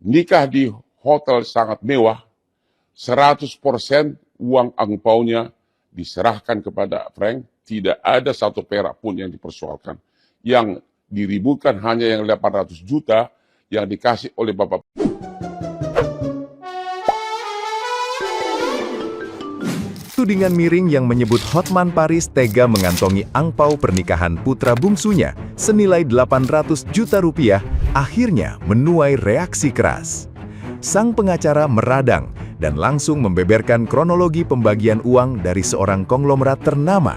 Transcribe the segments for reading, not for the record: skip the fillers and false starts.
nikah di hotel sangat mewah, 100% uang angpaunya diserahkan kepada Frank, tidak ada satu perak pun yang dipersoalkan. Yang diributkan hanya yang 800 juta yang dikasih oleh Bapak. Tudingan miring yang menyebut Hotman Paris tega mengantongi angpau pernikahan putra bungsunya senilai 800 juta rupiah akhirnya menuai reaksi keras. Sang pengacara meradang dan langsung membeberkan kronologi pembagian uang dari seorang konglomerat ternama.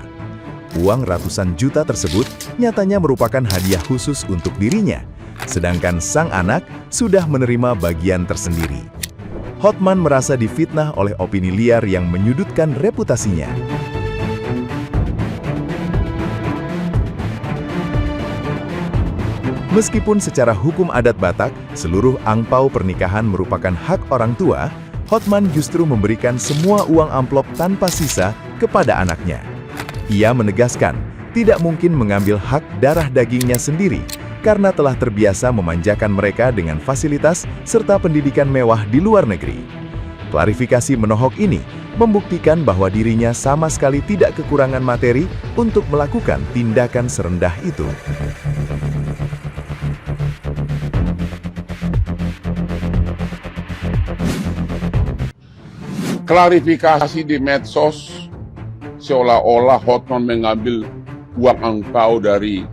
Uang ratusan juta tersebut nyatanya merupakan hadiah khusus untuk dirinya, sedangkan sang anak sudah menerima bagian tersendiri. Hotman merasa difitnah oleh opini liar yang menyudutkan reputasinya. Meskipun secara hukum adat Batak, seluruh angpau pernikahan merupakan hak orang tua, Hotman justru memberikan semua uang amplop tanpa sisa kepada anaknya. Ia menegaskan, tidak mungkin mengambil hak darah dagingnya sendiri, karena telah terbiasa memanjakan mereka dengan fasilitas serta pendidikan mewah di luar negeri. Klarifikasi menohok ini membuktikan bahwa dirinya sama sekali tidak kekurangan materi untuk melakukan tindakan serendah itu. Klarifikasi di medsos seolah-olah Hotman mengambil uang angpau dari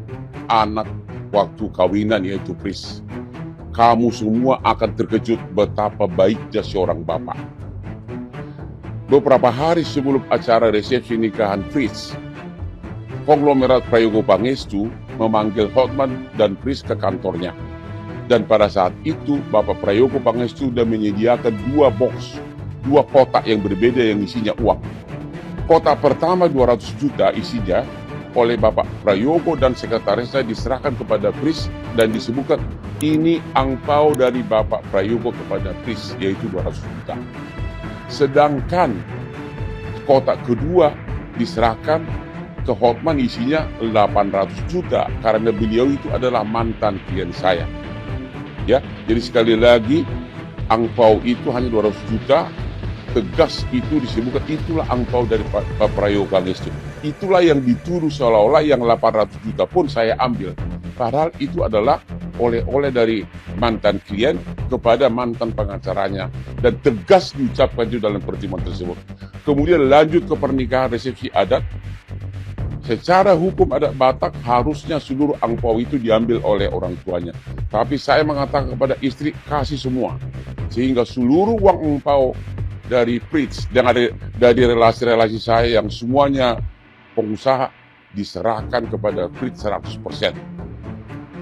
anak waktu kawinan, yaitu Pris. Kamu semua akan terkejut betapa baiknya seorang bapak. Beberapa hari sebelum acara resepsi nikahan Pris, konglomerat Prayogo Pangestu memanggil Hotman dan Pris ke kantornya. Dan pada saat itu Bapak Prayogo Pangestu sudah menyediakan dua kotak yang berbeda yang isinya uang. Kotak pertama 200 juta isinya oleh Bapak Prayogo dan sekretarisnya diserahkan kepada Pris dan disebutkan ini angpau dari Bapak Prayogo kepada Pris, yaitu 200 juta. Sedangkan kotak kedua diserahkan ke Hotman isinya 800 juta karena beliau itu adalah mantan klien saya. Ya, jadi sekali lagi angpau itu hanya 200 juta. Tegas itu disebutkan itulah angpau dari Pak Prayogo Pangestu. Itulah yang dituduh seolah-olah yang 800 juta pun saya ambil. Padahal itu adalah oleh-oleh dari mantan klien kepada mantan pengacaranya. Dan tegas diucapkan itu dalam pertemuan tersebut. Kemudian lanjut ke pernikahan resepsi adat. Secara hukum adat Batak harusnya seluruh angpau itu diambil oleh orang tuanya. Tapi saya mengatakan kepada istri kasih semua. Sehingga seluruh uang angpau dari Pris dan dari relasi-relasi saya yang semuanya pengusaha diserahkan kepada Pris 100%.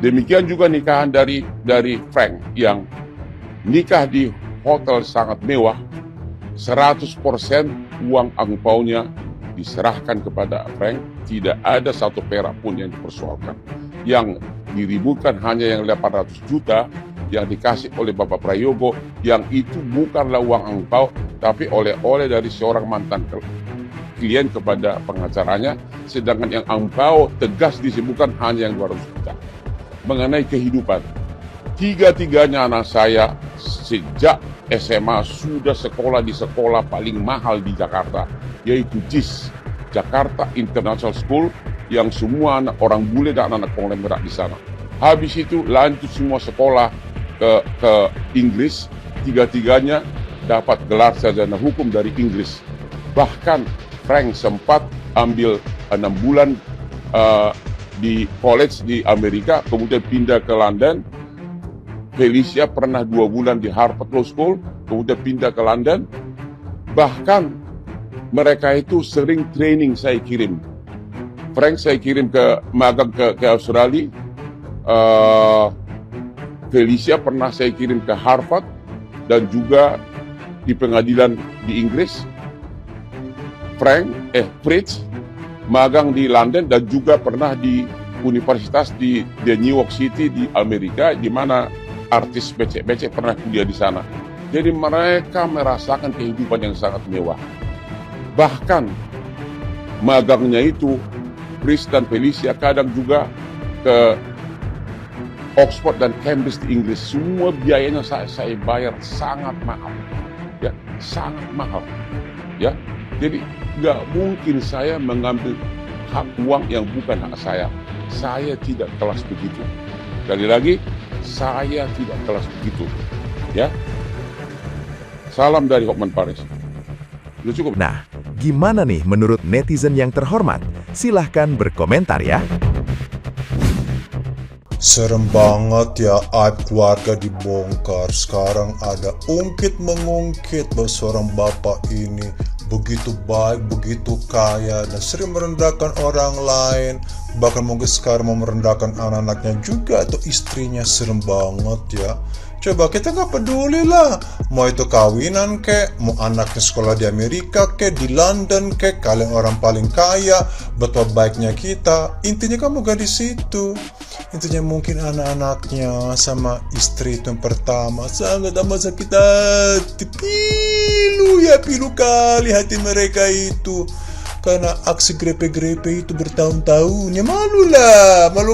Demikian juga nikahan dari Frank yang nikah di hotel sangat mewah, 100% uang angpaunya diserahkan kepada Frank, tidak ada satu perak pun yang dipersoalkan. Yang diributkan hanya yang 800 juta yang dikasih oleh Bapak Prayogo, yang itu bukanlah uang angpau, tapi oleh-oleh dari seorang mantan klien kepada pengacaranya, sedangkan yang angpau tegas disebutkan hanya yang 200 juta. Mengenai kehidupan, tiga-tiganya anak saya sejak SMA sudah sekolah di sekolah paling mahal di Jakarta, yaitu JIS, Jakarta International School, yang semua anak orang bule dan anak konglomerat di sana. Habis itu lanjut semua sekolah ke Inggris, tiga-tiganya dapat gelar sarjana hukum dari Inggris. Bahkan Frank sempat ambil 6 bulan di college di Amerika, kemudian pindah ke London. Felicia pernah 2 bulan di Harvard Law School, kemudian pindah ke London. Bahkan mereka itu sering training saya kirim. Frank saya kirim ke magang ke Australia. Felicia pernah saya kirim ke Harvard dan juga di pengadilan di Inggris. Fritz magang di London dan juga pernah di universitas di New York City di Amerika, di mana artis becek-becek pernah kuliah di sana. Jadi mereka merasakan kehidupan yang sangat mewah. Bahkan magangnya itu Fritz dan Felicia kadang juga ke Oxford dan Cambridge di Inggris, semua biayanya saya bayar sangat mahal, ya, sangat mahal, ya. Jadi nggak mungkin saya mengambil hak uang yang bukan hak saya. Saya tidak kelas begitu. Sekali lagi, saya tidak kelas begitu, ya. Salam dari Hotman Paris. Udah cukup. Nah, gimana nih menurut netizen yang terhormat? Silahkan berkomentar ya. Serem banget ya, aib keluarga dibongkar. Sekarang ada ungkit-mengungkit bahwa seorang bapak ini begitu baik, begitu kaya, dan sering merendahkan orang lain. Bahkan mungkin sekarang mau merendahkan anak-anaknya juga atau istrinya. Serem banget ya. Coba kita nggak peduli lah, mau itu kawinan kek, mau anaknya sekolah di Amerika kek, di London kek, kalian orang paling kaya, betapa baiknya kita. Intinya kamu gak di situ. Intinya mungkin anak-anaknya sama istri itu yang pertama sangat amat sakit hati. Pilu kali hati mereka itu. Karena aksi grepe-grepe itu bertahun-tahun. Ya malu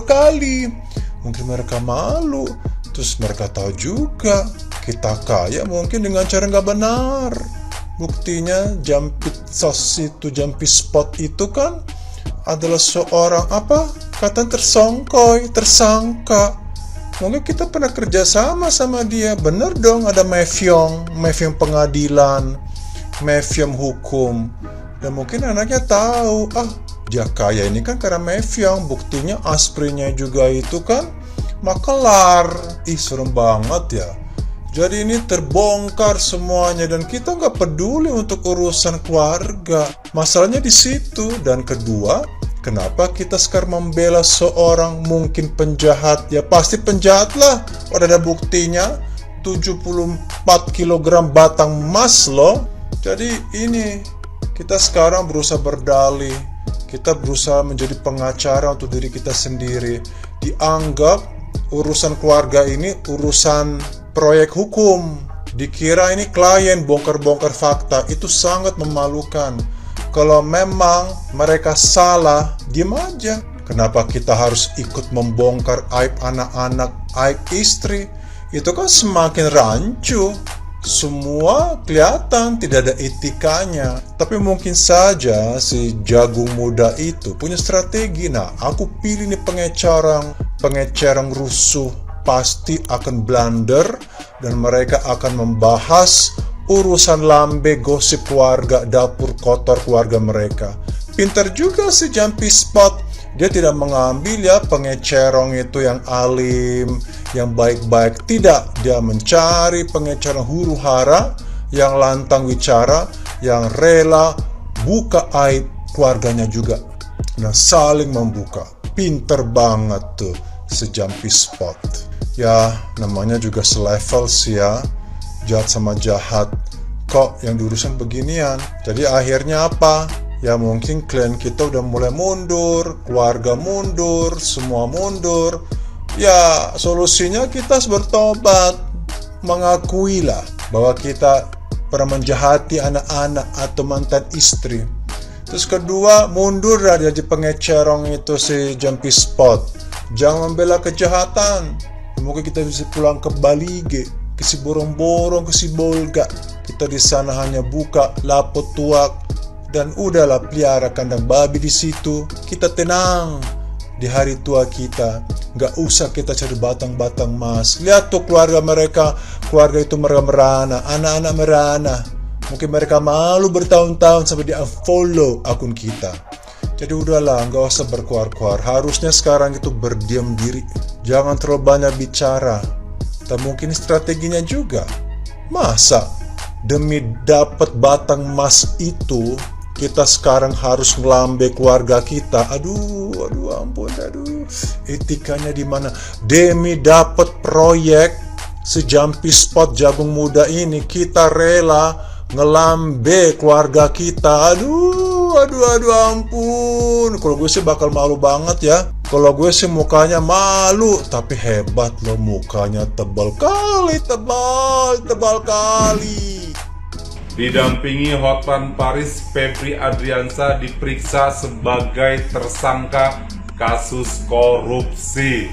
kali. Mungkin mereka malu. Terus mereka tahu juga kita kaya mungkin dengan cara nggak benar. Buktinya jumpy spot itu kan adalah seorang tersangka. Mungkin kita pernah kerja sama dia. Bener dong, ada mafyong pengadilan, mafyong hukum. Dan mungkin anaknya tahu, dia kaya ini kan karena mafyong. Buktinya asprinya juga itu kan makelar. Serem banget ya. Jadi ini terbongkar semuanya dan kita nggak peduli untuk urusan keluarga. Masalahnya di situ. Dan kedua, kenapa kita sekarang membela seorang mungkin penjahat? Ya pasti penjahat lah. Udah ada buktinya, 74 kg batang emas loh. Jadi ini kita sekarang berusaha berdalih. Kita berusaha menjadi pengacara untuk diri kita sendiri. Dianggap urusan keluarga ini urusan proyek hukum. Dikira ini klien bongkar-bongkar fakta. Itu sangat memalukan. Kalau memang mereka salah, diam aja. Kenapa kita harus ikut membongkar aib anak-anak, aib istri? Itu kan semakin rancu. Semua kelihatan tidak ada etikanya. Tapi mungkin saja si jagung muda itu punya strategi. Nah, aku pilih nih pengecerang rusuh. Pasti akan blunder dan mereka akan membahas urusan lambe, gosip keluarga, dapur kotor keluarga mereka. Pintar juga si jumpy spot. Dia tidak mengambil ya pengecerong itu yang alim, yang baik-baik. Tidak, dia mencari pengecerong huru hara, yang lantang wicara, yang rela buka aib keluarganya juga. Nah, saling membuka. Pinter banget tuh si jumpy spot. Ya, namanya juga selevel sih ya. Jahat sama jahat. Kok yang diurusan beginian? Jadi akhirnya apa? Ya mungkin klien kita udah mulai mundur, keluarga mundur, semua mundur. Ya solusinya kita harus bertobat. Mengakuilah bahwa kita pernah menjahati anak-anak atau mantan istri. Terus kedua, mundur dari pengecerong itu si jumpy spot. Jangan membela kejahatan. Mungkin kita bisa pulang ke Balige, ke si borong-borong, ke si Bolga. Kita di sana hanya buka lapot tuak dan udahlah pelihara kandang babi di situ. Kita tenang di hari tua kita. Nggak usah kita cari batang-batang emas. Lihat tuh keluarga itu mereka merana, anak-anak merana. Mungkin mereka malu bertahun-tahun sampai di-unfollow akun kita. Jadi udahlah, nggak usah berkuar-kuar. Harusnya sekarang itu berdiam diri. Jangan terlalu banyak bicara. Dan mungkin strateginya juga. Masa demi dapat batang emas itu kita sekarang harus ngelambe keluarga kita? Aduh, ampun. Etikanya di mana? Demi dapat proyek si jumpy spot jagung muda ini, kita rela ngelambe keluarga kita. Aduh, ampun. Kalau gue sih bakal malu banget ya. Kalau gue sih mukanya malu, tapi hebat loh mukanya, tebal kali. Didampingi Hotman Paris, Febri Adriansa diperiksa sebagai tersangka kasus korupsi.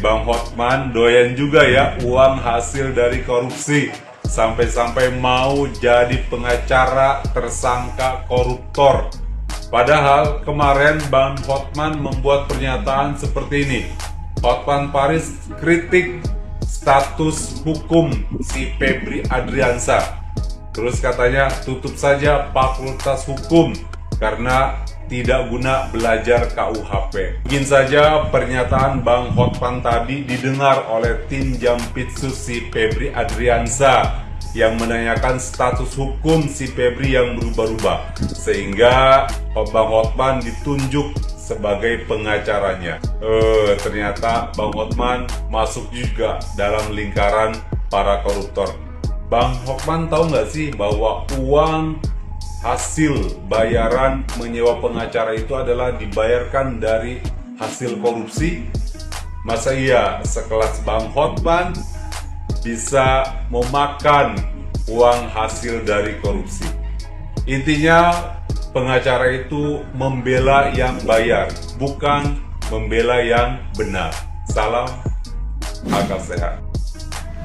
Bang Hotman doyan juga ya uang hasil dari korupsi. Sampai-sampai mau jadi pengacara tersangka koruptor. Padahal kemarin Bang Hotman membuat pernyataan seperti ini. Hotman Paris kritik status hukum si Febri Adriansa. Terus katanya tutup saja Fakultas Hukum karena tidak guna belajar KUHP. Mungkin saja pernyataan Bang Hotman tadi didengar oleh tim Jampitsus si Febri Adriansa yang menanyakan status hukum si Febri yang berubah-ubah, sehingga Bang Hotman ditunjuk sebagai pengacaranya. Ternyata Bang Hotman masuk juga dalam lingkaran para koruptor. Bang Hotman tahu nggak sih bahwa uang hasil bayaran menyewa pengacara itu adalah dibayarkan dari hasil korupsi? Masa iya sekelas Bang Hotman bisa memakan uang hasil dari korupsi? Intinya pengacara itu membela yang bayar, bukan membela yang benar. Salam akal sehat.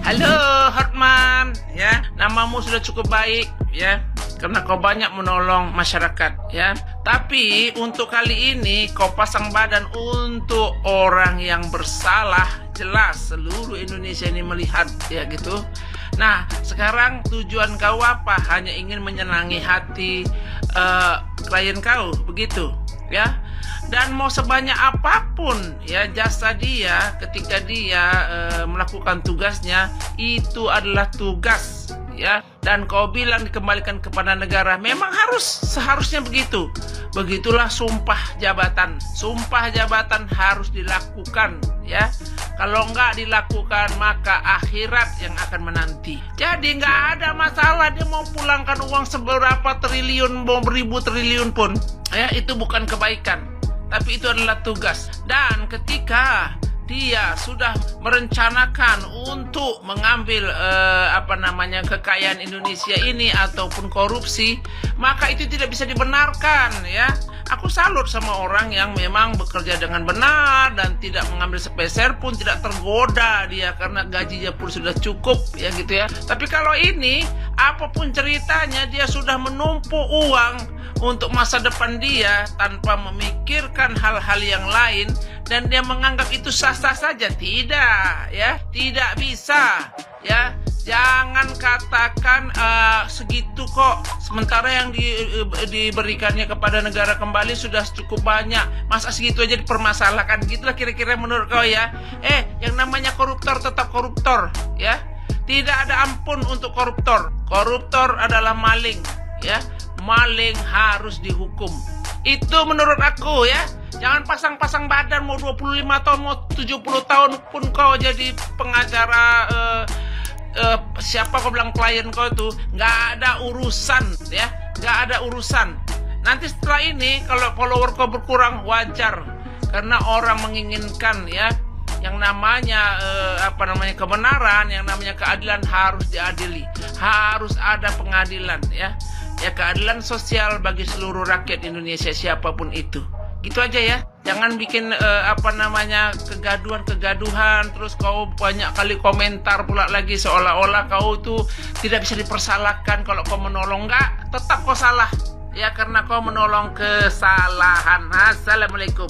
Halo Hotman, ya, namamu sudah cukup baik, ya, karena kau banyak menolong masyarakat, ya. Tapi untuk kali ini kau pasang badan untuk orang yang bersalah, jelas seluruh Indonesia ini melihat, ya gitu. Nah, sekarang tujuan kau apa? Hanya ingin menyenangi hati klien kau, begitu, ya. Dan mau sebanyak apapun ya jasa dia ketika dia melakukan tugasnya, itu adalah tugas, ya. Dan kau bilang dikembalikan kepada negara, memang seharusnya begitu. Begitulah sumpah jabatan. Sumpah jabatan harus dilakukan, ya. Kalau enggak dilakukan, maka akhirat yang akan menanti. Jadi enggak ada masalah dia mau pulangkan uang seberapa triliun, mau beribu triliun pun, ya, itu bukan kebaikan. Tapi itu adalah tugas. Dan ketika dia sudah merencanakan untuk mengambil kekayaan Indonesia ini ataupun korupsi, maka itu tidak bisa dibenarkan, ya. Aku salut sama orang yang memang bekerja dengan benar dan tidak mengambil sepeser pun, tidak tergoda dia karena gajinya pun sudah cukup, ya gitu ya. Tapi kalau ini, apapun ceritanya, dia sudah menumpuk uang untuk masa depan dia tanpa memikirkan hal-hal yang lain, dan dia menganggap itu sah-sah saja. Tidak, ya, tidak bisa, ya. Jangan katakan segitu kok, sementara yang diberikannya kepada negara kembali sudah cukup banyak, masa segitu aja dipermasalahkan. Gitulah kira-kira menurut kau, ya. Yang namanya koruptor tetap koruptor, ya. Tidak ada ampun untuk koruptor. Koruptor adalah maling, ya. Maling harus dihukum. Itu menurut aku, ya. Jangan pasang-pasang badan, mau 25 tahun, mau 70 tahun pun kau jadi pengacara siapa kau bilang klien kau itu, nggak ada urusan, ya, nggak ada urusan. Nanti setelah ini kalau follower kau berkurang, wajar, karena orang menginginkan, ya, yang namanya kebenaran, yang namanya keadilan harus diadili, harus ada pengadilan, ya, keadilan sosial bagi seluruh rakyat Indonesia siapapun itu. Gitu aja, ya. Jangan bikin kegaduhan, terus kau banyak kali komentar pula lagi seolah-olah kau tuh tidak bisa dipersalahkan kalau kau menolong. Enggak, tetap kau salah, ya, karena kau menolong kesalahan. Assalamualaikum.